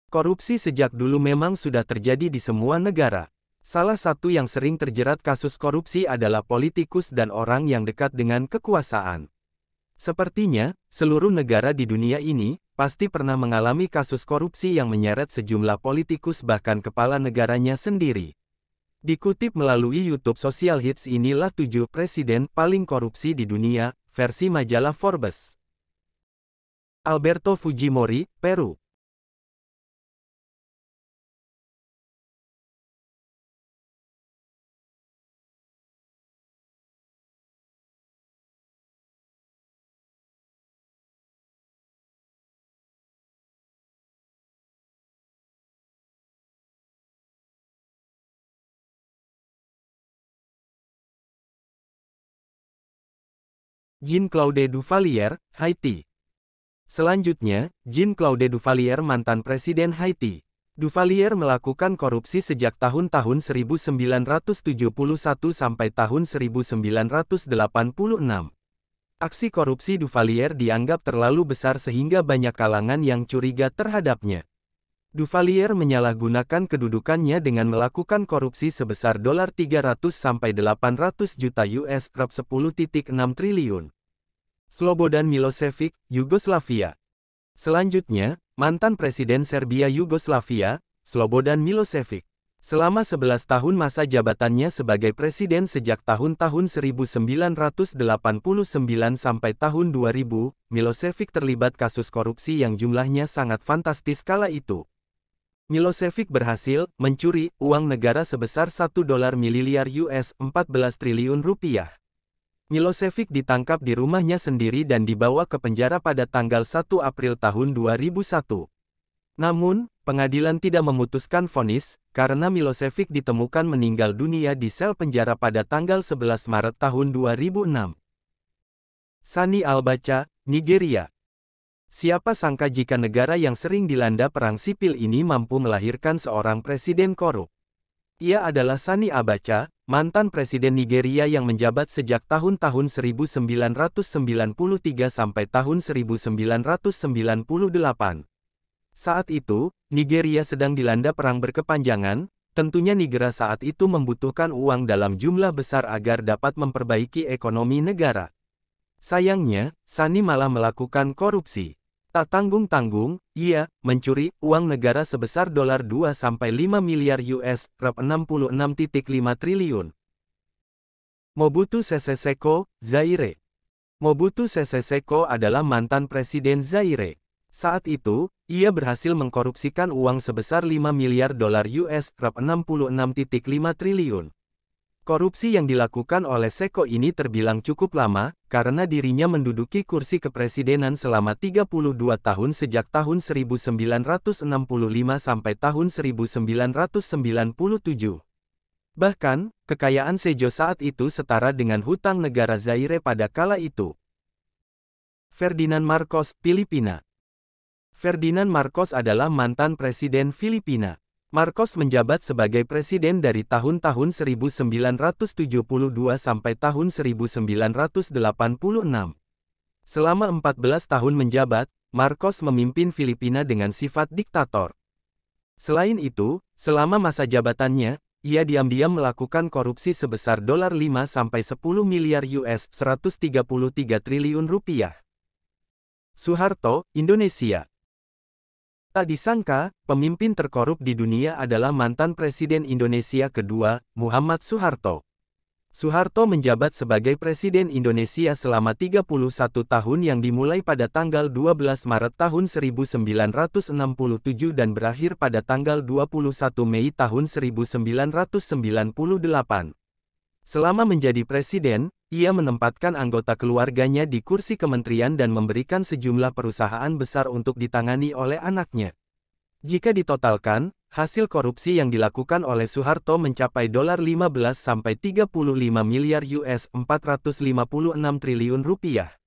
Korupsi sejak dulu memang sudah terjadi di semua negara. Salah satu yang sering terjerat kasus korupsi adalah politikus dan orang yang dekat dengan kekuasaan. Sepertinya, seluruh negara di dunia ini pasti pernah mengalami kasus korupsi yang menyeret sejumlah politikus bahkan kepala negaranya sendiri. Dikutip melalui YouTube Social Hits, inilah 7 presiden paling korupsi di dunia, versi majalah Forbes. Alberto Fujimori, Peru. Jean-Claude Duvalier, Haiti. Selanjutnya, Jean-Claude Duvalier, mantan presiden Haiti. Duvalier melakukan korupsi sejak tahun-tahun 1971 sampai tahun 1986. Aksi korupsi Duvalier dianggap terlalu besar sehingga banyak kalangan yang curiga terhadapnya. Duvalier menyalahgunakan kedudukannya dengan melakukan korupsi sebesar $300 sampai 800 juta US, rp 10,6 triliun. Slobodan Milošević, Yugoslavia. Selanjutnya, mantan Presiden Serbia Yugoslavia, Slobodan Milošević. Selama 11 tahun masa jabatannya sebagai presiden sejak tahun-tahun 1989 sampai tahun 2000, Milošević terlibat kasus korupsi yang jumlahnya sangat fantastis kala itu. Milošević berhasil mencuri uang negara sebesar $1 miliar US, 14 triliun rupiah. Milošević ditangkap di rumahnya sendiri dan dibawa ke penjara pada tanggal 1 April tahun 2001. Namun, pengadilan tidak memutuskan vonis, karena Milošević ditemukan meninggal dunia di sel penjara pada tanggal 11 Maret tahun 2006. Sani Abacha, Nigeria. Siapa sangka jika negara yang sering dilanda perang sipil ini mampu melahirkan seorang presiden korup. Ia adalah Sani Abacha, mantan presiden Nigeria yang menjabat sejak tahun-tahun 1993 sampai tahun 1998. Saat itu, Nigeria sedang dilanda perang berkepanjangan, tentunya negara saat itu membutuhkan uang dalam jumlah besar agar dapat memperbaiki ekonomi negara. Sayangnya, Sani malah melakukan korupsi. Tak tanggung-tanggung, ia mencuri uang negara sebesar $2-5 miliar US, rp 66,5 triliun. Mobutu Sese Seko, Zaire. Mobutu Sese Seko adalah mantan presiden Zaire. Saat itu, ia berhasil mengkorupsikan uang sebesar $5 miliar US, rp 66,5 triliun. Korupsi yang dilakukan oleh Seko ini terbilang cukup lama, karena dirinya menduduki kursi kepresidenan selama 32 tahun sejak tahun 1965 sampai tahun 1997. Bahkan, kekayaan Sejo saat itu setara dengan hutang negara Zaire pada kala itu. Ferdinand Marcos, Filipina. Ferdinand Marcos adalah mantan presiden Filipina. Marcos menjabat sebagai presiden dari tahun-tahun 1972 sampai tahun 1986. Selama 14 tahun menjabat, Marcos memimpin Filipina dengan sifat diktator. Selain itu, selama masa jabatannya, ia diam-diam melakukan korupsi sebesar $5 sampai 10 miliar US, 133 triliun rupiah. Suharto, Indonesia. Tak disangka, pemimpin terkorup di dunia adalah mantan Presiden Indonesia kedua, Muhammad Soeharto. Soeharto menjabat sebagai Presiden Indonesia selama 31 tahun yang dimulai pada tanggal 12 Maret tahun 1967 dan berakhir pada tanggal 21 Mei tahun 1998. Selama menjadi presiden, ia menempatkan anggota keluarganya di kursi kementerian dan memberikan sejumlah perusahaan besar untuk ditangani oleh anaknya. Jika ditotalkan, hasil korupsi yang dilakukan oleh Soeharto mencapai $15 sampai 35 miliar US, 456 triliun rupiah.